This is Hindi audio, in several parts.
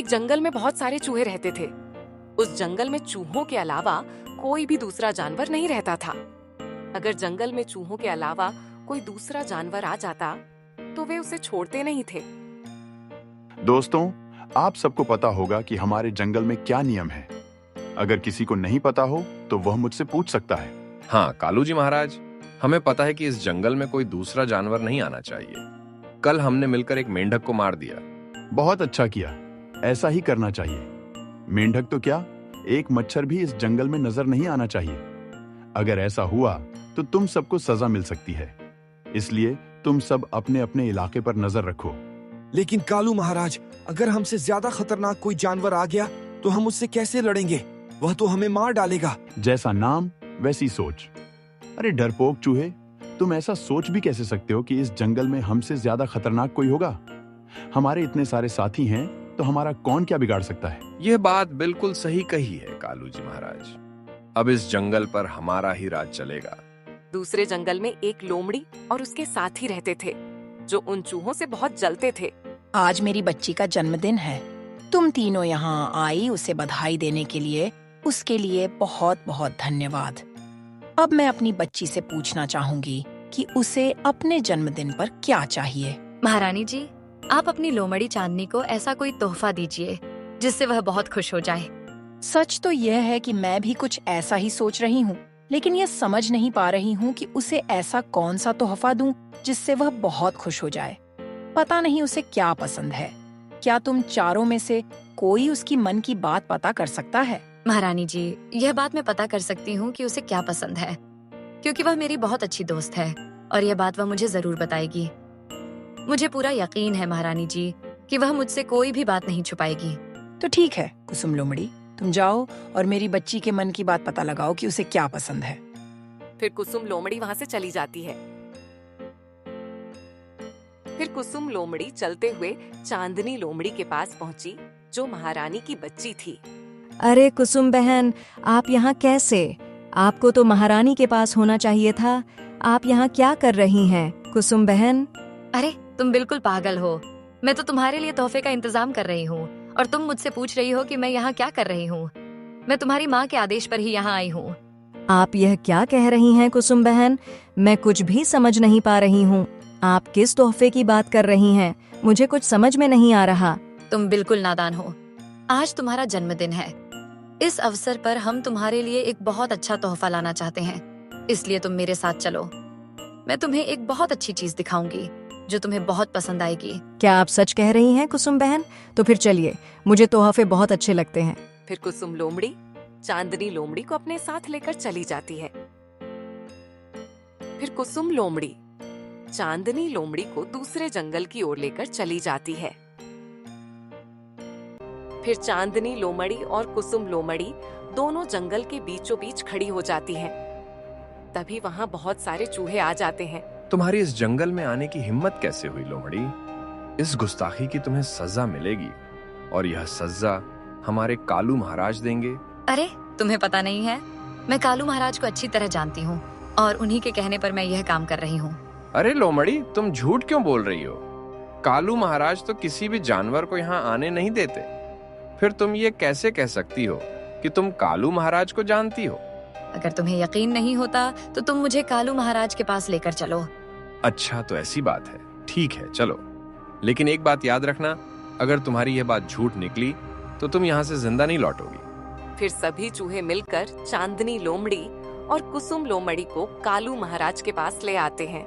एक जंगल में बहुत सारे चूहे रहते थे। उस जंगल में चूहों के अलावा कोई भी दूसरा जानवर नहीं रहता था। अगर जंगल में चूहों के अलावा कोई दूसरा जानवर आ जाता तो वे उसे छोड़ते नहीं थे। दोस्तों, आप सबको पता होगा कि हमारे जंगल में क्या नियम है। अगर किसी को नहीं पता हो तो वह मुझसे पूछ सकता है। हाँ कालू जी महाराज, हमें पता है कि इस जंगल में कोई दूसरा जानवर नहीं आना चाहिए। कल हमने मिलकर एक मेंढक को मार दिया। बहुत अच्छा किया, ऐसा ही करना चाहिए। मेंढक तो क्या, एक मच्छर भी इस जंगल में नजर नहीं आना चाहिए। अगर ऐसा हुआ तो तुम सबको सजा मिल सकती है। इसलिए तुम सब अपने अपने इलाके पर नजर रखो। लेकिन कालू महाराज, अगर हमसे ज्यादा खतरनाक कोई जानवर आ गया तो हम उससे कैसे लड़ेंगे? वह तो हमें मार डालेगा। जैसा नाम वैसी सोच। अरे डरपोक चूहे, तुम ऐसा सोच भी कैसे सकते हो कि इस जंगल में हमसे ज्यादा खतरनाक कोई होगा? हमारे इतने सारे साथी हैं तो हमारा कौन क्या बिगाड़ सकता है? यह बात बिल्कुल सही कही है कालू जी महाराज। अब इस जंगल पर हमारा ही राज चलेगा। दूसरे जंगल में एक लोमड़ी और उसके साथी रहते थे जो उन चूहों से बहुत जलते थे। आज मेरी बच्ची का जन्मदिन है। तुम तीनों यहाँ आई उसे बधाई देने के लिए। उसके लिए बहुत बहुत धन्यवाद। अब मैं अपनी बच्ची से पूछना चाहूंगी कि उसे अपने जन्मदिन पर क्या चाहिए। महारानी जी, आप अपनी लोमड़ी चांदनी को ऐसा कोई तोहफा दीजिए जिससे वह बहुत खुश हो जाए। सच तो यह है कि मैं भी कुछ ऐसा ही सोच रही हूँ, लेकिन ये समझ नहीं पा रही हूँ कि उसे ऐसा कौन सा तोहफा दूं जिससे वह बहुत खुश हो जाए। पता नहीं उसे क्या पसंद है। क्या तुम चारों में से कोई उसकी मन की बात पता कर सकता है? महारानी जी, यह बात मैं पता कर सकती हूँ कि उसे क्या पसंद है, क्योंकि वह मेरी बहुत अच्छी दोस्त है और यह बात वह मुझे जरूर बताएगी। मुझे पूरा यकीन है महारानी जी कि वह मुझसे कोई भी बात नहीं छुपाएगी। तो ठीक है कुसुम लोमड़ी, तुम जाओ और मेरी बच्ची के मन की बात पता लगाओ कि उसे क्या पसंद है। फिर कुसुम लोमड़ी वहाँ से चली जाती है। फिर कुसुम लोमड़ी चलते हुए चांदनी लोमड़ी के पास पहुंची जो महारानी की बच्ची थी। अरे कुसुम बहन, आप यहाँ कैसे? आपको तो महारानी के पास होना चाहिए था। आप यहाँ क्या कर रही हैं कुसुम बहन? अरे तुम बिल्कुल पागल हो। मैं तो तुम्हारे लिए तोहफे का इंतजाम कर रही हूँ और तुम मुझसे पूछ रही हो कि मैं यहाँ क्या कर रही हूँ। मैं तुम्हारी माँ के आदेश पर ही यहाँ आई हूँ। आप यह क्या कह रही हैं कुसुम बहन? मैं कुछ भी समझ नहीं पा रही हूँ। आप किस तोहफे की बात कर रही हैं? मुझे कुछ समझ में नहीं आ रहा। तुम बिल्कुल नादान हो। आज तुम्हारा जन्मदिन है। इस अवसर पर हम तुम्हारे लिए एक बहुत अच्छा तोहफा लाना चाहते हैं, इसलिए तुम मेरे साथ चलो। मैं तुम्हें एक बहुत अच्छी चीज दिखाऊंगी जो तुम्हें बहुत पसंद आएगी। क्या आप सच कह रही हैं कुसुम बहन? तो फिर चलिए, मुझे तोहफे बहुत अच्छे लगते हैं। फिर कुसुम लोमड़ी चांदनी लोमड़ी को अपने साथ लेकर चली जाती है। फिर कुसुम लोमड़ी चांदनी लोमड़ी को दूसरे जंगल की ओर लेकर चली जाती है। फिर चांदनी लोमड़ी और कुसुम लोमड़ी दोनों जंगल के बीचों बीच खड़ी हो जाती हैं। तभी वहाँ बहुत सारे चूहे आ जाते हैं। तुम्हारी इस जंगल में आने की हिम्मत कैसे हुई लोमड़ी? इस गुस्ताखी की तुम्हें सजा मिलेगी और यह सजा हमारे कालू महाराज देंगे। अरे तुम्हें पता नहीं है, मैं कालू महाराज को अच्छी तरह जानती हूँ और उन्हीं के कहने पर मैं यह काम कर रही हूँ। अरे लोमड़ी, तुम झूठ क्यों बोल रही हो? कालू महाराज तो किसी भी जानवर को यहाँ आने नहीं देते। फिर तुम ये कैसे कह सकती हो कि तुम कालू महाराज को जानती हो? अगर तुम्हें यकीन नहीं होता तो तुम मुझे कालू महाराज के पास लेकर चलो। अच्छा तो ऐसी बात है, ठीक है चलो। लेकिन एक बात याद रखना, अगर तुम्हारी यह बात झूठ निकली तो तुम यहाँ से जिंदा नहीं लौटोगी। फिर सभी चूहे मिलकर चांदनी लोमड़ी और कुसुम लोमड़ी को कालू महाराज के पास ले आते हैं।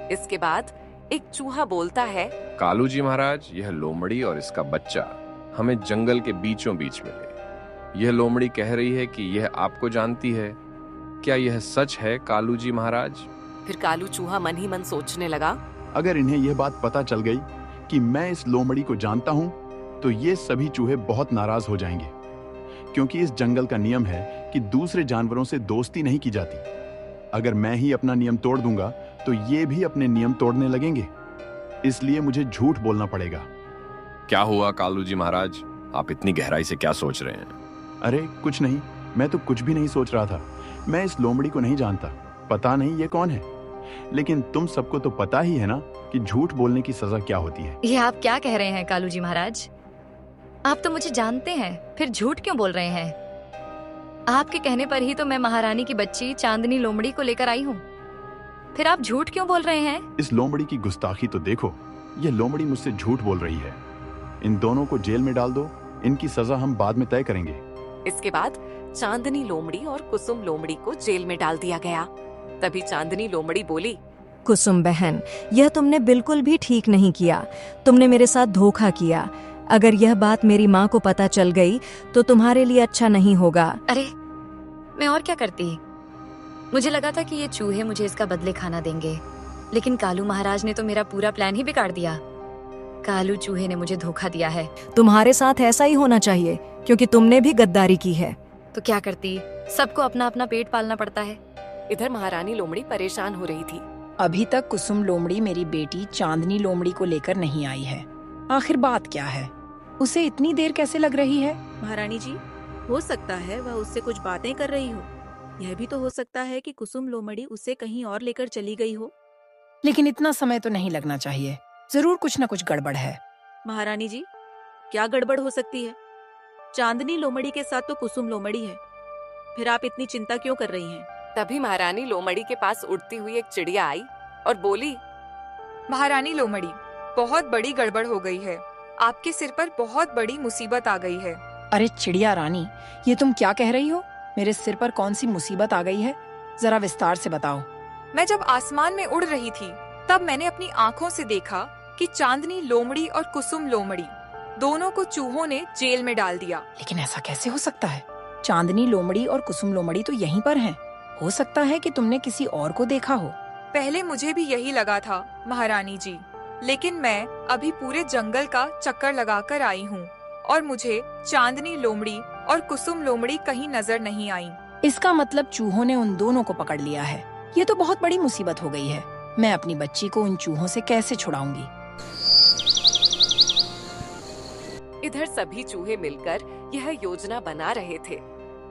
इसके बाद एक चूहा बोलता है, कालू जी महाराज, यह लोमड़ी और इसका बच्चा हमें जंगल के बीचों बीच मिले। यह लोमड़ी कह रही है कि यह आपको जानती है। क्या यह सच है कालू जी महाराज? फिर कालू चूहा मन ही मन सोचने लगा, अगर इन्हें यह बात पता चल गई कि मैं इस लोमड़ी को जानता हूँ तो ये सभी चूहे बहुत नाराज हो जाएंगे, क्योंकि इस जंगल का नियम है कि दूसरे जानवरों से दोस्ती नहीं की जाती। अगर मैं ही अपना नियम तोड़ दूंगा तो ये भी अपने नियम तोड़ने लगेंगे। इसलिए मुझे झूठ बोलना पड़ेगा। क्या हुआ कालू जी महाराज, आप इतनी गहराई से क्या सोच रहे हैं? अरे कुछ नहीं, मैं तो कुछ भी नहीं सोच रहा था। मैं इस लोमड़ी को नहीं जानता, पता नहीं ये कौन है। लेकिन तुम सबको तो पता ही है ना कि झूठ बोलने की सजा क्या होती है। ये आप क्या कह रहे हैं कालू जी महाराज? आप तो मुझे जानते हैं, फिर झूठ क्यों बोल रहे हैं? आपके कहने पर ही तो मैं महारानी की बच्ची चांदनी लोमड़ी को लेकर आई हूँ। फिर आप झूठ क्यों बोल रहे हैं? इस लोमड़ी की गुस्ताखी तो देखो। ये लोमड़ी मुझसे झूठ बोल रही है। इन दोनों को जेल में डाल दो, इनकी सजा हम बाद में तय करेंगे। इसके बाद चांदनी लोमड़ी और कुसुम लोमड़ी को जेल में डाल दिया गया। तभी चांदनी लोमड़ी बोली, कुसुम बहन, यह तुमने बिल्कुल भी ठीक नहीं किया। तुमने मेरे साथ धोखा किया। अगर यह बात मेरी माँ को पता चल गई तो तुम्हारे लिए अच्छा नहीं होगा। अरे, मैं और क्या करती? मुझे लगा था कि ये चूहे मुझे इसका बदले खाना देंगे, लेकिन कालू महाराज ने तो मेरा पूरा प्लान ही बिगाड़ दिया। कालू चूहे ने मुझे धोखा दिया है। तुम्हारे साथ ऐसा ही होना चाहिए, क्योंकि तुमने भी गद्दारी की है। तो क्या करती? सबको अपना अपना पेट पालना पड़ता है। इधर महारानी लोमड़ी परेशान हो रही थी। अभी तक कुसुम लोमड़ी मेरी बेटी चांदनी लोमड़ी को लेकर नहीं आई है। आखिर बात क्या है? उसे इतनी देर कैसे लग रही है? महारानी जी, हो सकता है वह उससे कुछ बातें कर रही हो। यह भी तो हो सकता है कि कुसुम लोमड़ी उसे कहीं और लेकर चली गई हो। लेकिन इतना समय तो नहीं लगना चाहिए। जरूर कुछ न कुछ गड़बड़ है। महारानी जी, क्या गड़बड़ हो सकती है? चांदनी लोमड़ी के साथ तो कुसुम लोमड़ी है। फिर आप इतनी चिंता क्यों कर रही हैं? तभी महारानी लोमड़ी के पास उड़ती हुई एक चिड़िया आई और बोली, महारानी लोमड़ी, बहुत बड़ी गड़बड़ हो गई है। आपके सिर पर बहुत बड़ी मुसीबत आ गई है। अरे चिड़िया रानी, ये तुम क्या कह रही हो? मेरे सिर पर कौन सी मुसीबत आ गई है? जरा विस्तार से बताओ। मैं जब आसमान में उड़ रही थी तब मैंने अपनी आँखों से देखा कि चांदनी लोमड़ी और कुसुम लोमड़ी दोनों को चूहों ने जेल में डाल दिया। लेकिन ऐसा कैसे हो सकता है? चांदनी लोमड़ी और कुसुम लोमड़ी तो यहीं पर हैं। हो सकता है कि तुमने किसी और को देखा हो। पहले मुझे भी यही लगा था महारानी जी, लेकिन मैं अभी पूरे जंगल का चक्कर लगाकर आई हूँ और मुझे चांदनी लोमड़ी और कुसुम लोमड़ी कहीं नजर नहीं आई। इसका मतलब चूहों ने उन दोनों को पकड़ लिया है। ये तो बहुत बड़ी मुसीबत हो गई है। मैं अपनी बच्ची को उन चूहों से कैसे छुड़ाऊंगी? इधर सभी चूहे मिलकर यह योजना बना रहे थे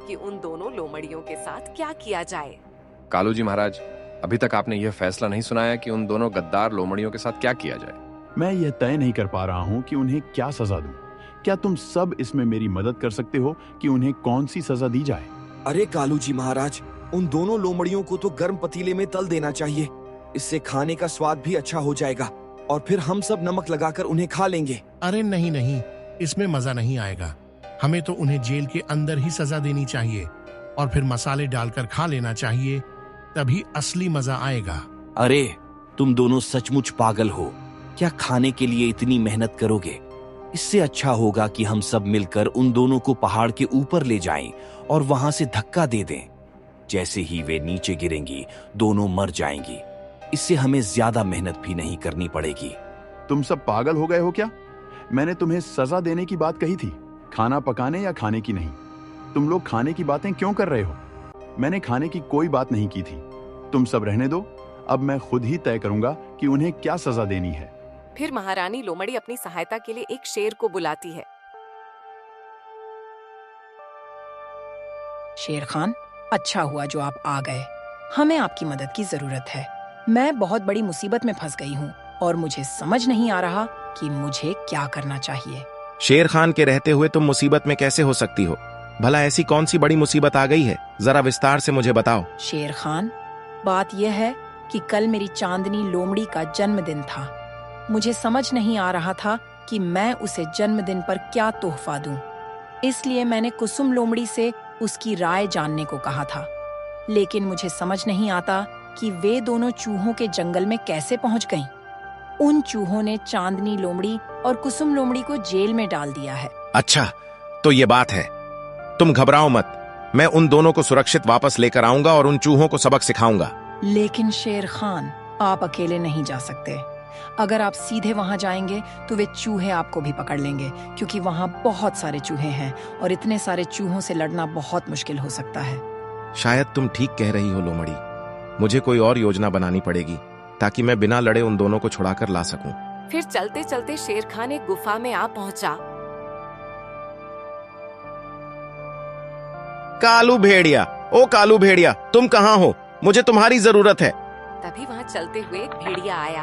कि उन दोनों लोमड़ियों के साथ क्या किया जाए। कालू जी महाराज, अभी तक आपने यह फैसला नहीं सुनाया कि उन दोनों गद्दार लोमड़ियों के साथ क्या किया जाए। मैं यह तय नहीं कर पा रहा हूँ कि उन्हें क्या सजा दूं। क्या तुम सब इसमें मेरी मदद कर सकते हो कि उन्हें कौन सी सजा दी जाए? अरे कालू जी महाराज, उन दोनों लोमड़ियों को तो गर्म पतीले में तल देना चाहिए। इससे खाने का स्वाद भी अच्छा हो जाएगा और फिर हम सब नमक लगाकर उन्हें खा लेंगे। अरे नहीं नहीं, इसमें मजा नहीं आएगा। हमें तो उन्हें जेल के अंदर ही सजा देनी चाहिए और फिर मसाले डालकर खा लेना चाहिए, तभी असली मजा आएगा। अरे तुम दोनों सचमुच पागल हो। क्या खाने के लिए इतनी मेहनत करोगे? इससे अच्छा होगा कि हम सब मिलकर उन दोनों को पहाड़ के ऊपर ले जाएं और वहां से धक्का दे दें। जैसे ही वे नीचे गिरेंगी, दोनों मर जाएंगी। इससे हमें ज्यादा मेहनत भी नहीं करनी पड़ेगी। तुम सब पागल हो गए हो क्या? मैंने तुम्हें सजा देने की बात कही थी, खाना पकाने या खाने की नहीं। तुम लोग खाने की बातें क्यों कर रहे हो? मैंने खाने की कोई बात नहीं की थी। तुम सब रहने दो, अब मैं खुद ही तय करूंगा कि उन्हें क्या सजा देनी है। फिर महारानी लोमड़ी अपनी सहायता के लिए एक शेर को बुलाती है। शेर खान, अच्छा हुआ जो आप आ गए। हमें आपकी मदद की जरूरत है। मैं बहुत बड़ी मुसीबत में फंस गई हूँ और मुझे समझ नहीं आ रहा कि मुझे क्या करना चाहिए। शेर खान के रहते हुए तुम मुसीबत में कैसे हो सकती हो? भला ऐसी कौन सी बड़ी मुसीबत आ गई है? जरा विस्तार से मुझे बताओ। शेर खान, बात यह है कि कल मेरी चांदनी लोमड़ी का जन्मदिन था। मुझे समझ नहीं आ रहा था कि मैं उसे जन्मदिन पर क्या तोहफा दूं। इसलिए मैंने कुसुम लोमड़ी से उसकी राय जानने को कहा था। लेकिन मुझे समझ नहीं आता कि वे दोनों चूहों के जंगल में कैसे पहुंच गईं। उन चूहों ने चांदनी लोमड़ी और कुसुम लोमड़ी को जेल में डाल दिया है। अच्छा, तो ये बात है। तुम घबराओ मत, मैं उन दोनों को सुरक्षित वापस लेकर आऊंगा और उन चूहों को सबक सिखाऊंगा। लेकिन शेर खान, आप अकेले नहीं जा सकते। अगर आप सीधे वहां जाएंगे तो वे चूहे आपको भी पकड़ लेंगे, क्योंकि वहां बहुत सारे चूहे हैं और इतने सारे चूहों से लड़ना बहुत मुश्किल हो सकता है। शायद तुम ठीक कह रही हो लोमड़ी। मुझे कोई और योजना बनानी पड़ेगी ताकि मैं बिना लड़े उन दोनों को छुड़ाकर ला सकूं। फिर चलते चलते शेर खान एक गुफा में आ पहुंचा। कालू भेड़िया, ओ कालू भेड़िया, तुम कहाँ हो? मुझे तुम्हारी जरूरत है। तभी वहां चलते हुए एक भेड़िया आया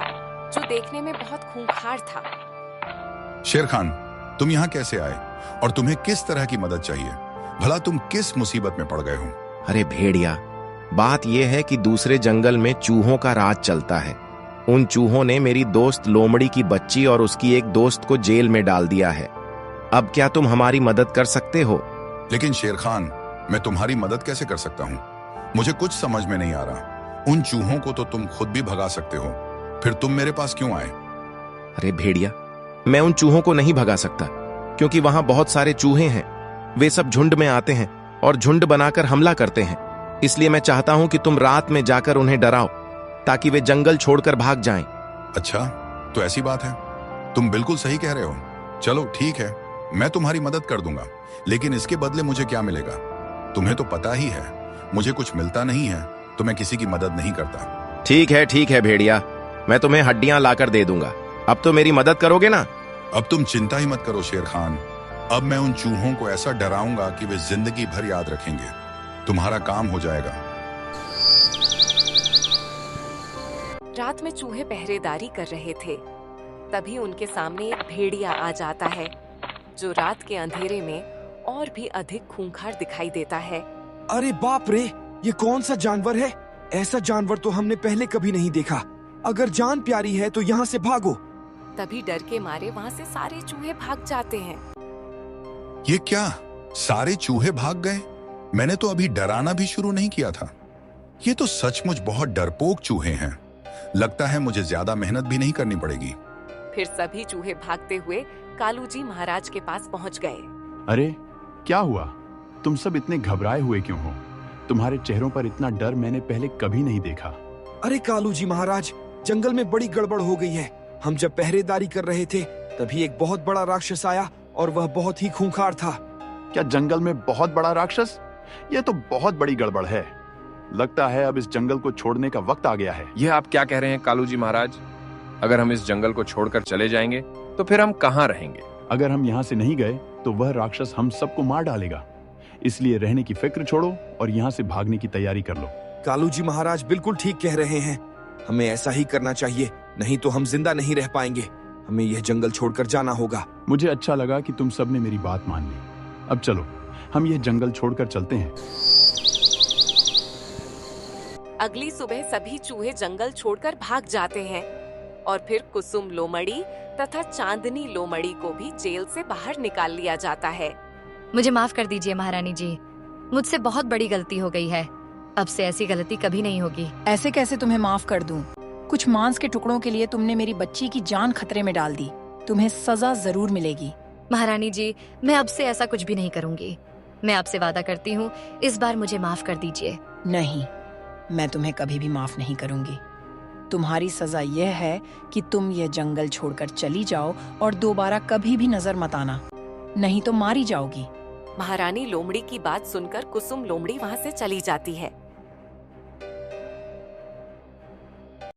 जो देखने में बहुत खूंखार था। शेर खान, तुम यहाँ कैसे आए और तुम्हें किस तरह की मदद चाहिए? भला तुम किस मुसीबत में पड़ गए हो? अरे भेड़िया, बात यह है कि दूसरे जंगल में चूहों का राज चलता है। उन चूहों ने मेरी दोस्त लोमड़ी की बच्ची और उसकी एक दोस्त को जेल में डाल दिया है। अब क्या तुम हमारी मदद कर सकते हो? लेकिन शेर खान, मैं तुम्हारी मदद कैसे कर सकता हूँ? मुझे कुछ समझ में नहीं आ रहा। उन चूहों को तो तुम खुद भी भगा सकते हो, फिर तुम मेरे पास क्यों आए? अरे भेड़िया, मैं उन चूहों को नहीं भगा सकता क्योंकि वहां बहुत सारे चूहे हैं। वे सब झुंड में आते हैं और झुंड बनाकर हमला करते हैं। इसलिए मैं चाहता हूं कि तुम रात में जाकर उन्हें डराओ ताकि वे जंगल छोड़कर भाग जाएं। अच्छा, तो ऐसी बात है। तुम बिल्कुल सही कह रहे हो। चलो ठीक है, मैं तुम्हारी मदद कर दूंगा, लेकिन इसके बदले मुझे क्या मिलेगा? तुम्हें तो पता ही है, मुझे कुछ मिलता नहीं है तो मैं किसी की मदद नहीं करता। ठीक है भेड़िया, मैं तुम्हें हड्डियां लाकर दे दूंगा। अब तो मेरी मदद करोगे ना? अब तुम चिंता ही मत करो शेर खान। अब मैं उन चूहों को ऐसा डराऊंगा कि वे जिंदगी भर याद रखेंगे। तुम्हारा काम हो जाएगा। रात में चूहे पहरेदारी कर रहे थे। तभी उनके सामने एक भेड़िया आ जाता है, जो रात के अंधेरे में और भी अधिक खूंखार दिखाई देता है। अरे बाप रे, ये कौन सा जानवर है? ऐसा जानवर तो हमने पहले कभी नहीं देखा। अगर जान प्यारी है तो यहाँ से भागो। तभी डर के मारे वहाँ से सारे चूहे भाग जाते हैं। ये क्या, सारे चूहे भाग गए? मैंने तो अभी डराना भी शुरू नहीं किया था। ये तो सचमुच बहुत डरपोक चूहे हैं। लगता है मुझे ज्यादा मेहनत भी नहीं करनी पड़ेगी। फिर सभी चूहे भागते हुए कालू जी महाराज के पास पहुंच गए। अरे क्या हुआ? तुम सब इतने घबराए हुए क्यों हो? तुम्हारे चेहरों पर इतना डर मैंने पहले कभी नहीं देखा। अरे कालू जी महाराज, जंगल में बड़ी गड़बड़ हो गई है। हम जब पहरेदारी कर रहे थे तभी एक बहुत बड़ा राक्षस आया और वह बहुत ही खूंखार था। क्या जंगल में बहुत बड़ा राक्षस? यह तो बहुत बड़ी गड़बड़ है। लगता है अब इस जंगल को छोड़ने का वक्त आ गया है। यह आप क्या कह रहे हैं कालू जी महाराज? अगर हम इस जंगल को छोड़कर चले जाएंगे तो फिर हम कहाँ रहेंगे? अगर हम यहाँ से नहीं गए तो वह राक्षस हम सबको मार डालेगा। इसलिए रहने की फिक्र छोड़ो और यहाँ से भागने की तैयारी कर लो। कालू जी महाराज बिल्कुल ठीक कह रहे हैं। हमें ऐसा ही करना चाहिए, नहीं तो हम जिंदा नहीं रह पाएंगे। हमें यह जंगल छोड़कर जाना होगा। मुझे अच्छा लगा कि तुम सबने मेरी बात मान ली। अब चलो, हम यह जंगल छोड़कर चलते हैं। अगली सुबह सभी चूहे जंगल छोड़कर भाग जाते हैं और फिर कुसुम लोमड़ी तथा चांदनी लोमड़ी को भी जेल से बाहर निकाल लिया जाता है। मुझे माफ कर दीजिए महारानी जी, मुझसे बहुत बड़ी गलती हो गई है। अब से ऐसी गलती कभी नहीं होगी। ऐसे कैसे तुम्हें माफ कर दूं? कुछ मांस के टुकड़ों के लिए तुमने मेरी बच्ची की जान खतरे में डाल दी। तुम्हें सजा जरूर मिलेगी। महारानी जी, मैं अब से ऐसा कुछ भी नहीं करूंगी। मैं आपसे वादा करती हूँ, इस बार मुझे माफ कर दीजिए। नहीं, मैं तुम्हें कभी भी माफ नहीं करूंगी। तुम्हारी सजा यह है कि तुम यह जंगल छोड़कर चली जाओ और दोबारा कभी भी नजर मत आना, नहीं तो मारी जाओगी। महारानी लोमड़ी की बात सुनकर कुसुम लोमड़ी वहाँ से चली जाती है।